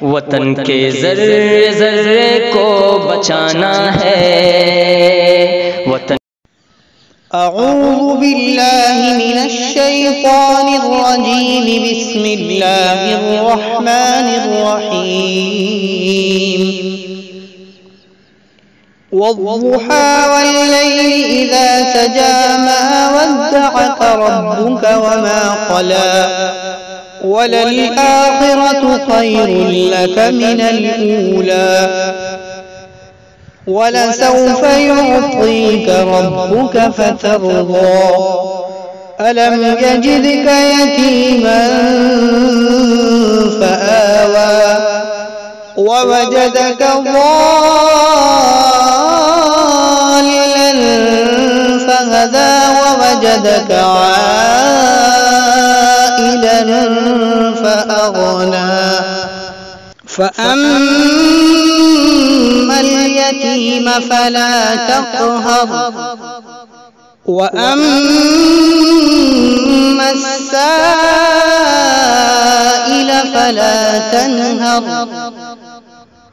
वतन के ज़र्रे ज़र्रे को बचाना है। वतन अऊज़ु बिल्लाहि मिनश शैतानिर रजीम, बिस्मिल्लाहिर रहमानिर रहीम। वद्दुहा वल्लैलि इज़ा सजा, मा वद्दअक रब्बुक वमा क़ला, वललआखिरतु खैरुल लक मिनल ऊला, वलसौफ युअतीक रब्बुक फतर्दा, अलम यजिदक यतीमन फआवा, ववजदक ضالًا فهدى, ووجدك عائلا فأغنى, فأما اليتيم فلا تقهر، وأما السائل فلا تنهر،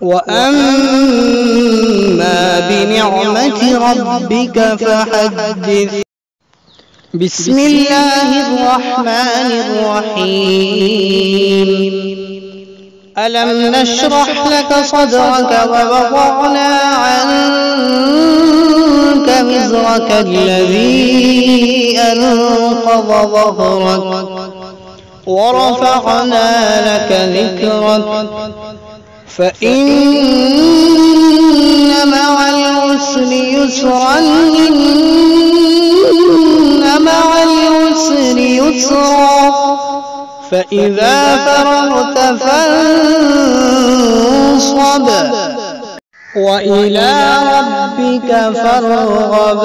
وأما بنعمة ربك فحدث. بسم الله الرحمن الرحيم. ألم نشرح لك صدرك ووضعنا عنك وزرك الذي أنقض ظهرك ورفعنا لك ذكرك، فإن مع العسر يسرا، إن مع العسر يسرا، فإذا فرغت فانصب، وإلى ربك فارغب.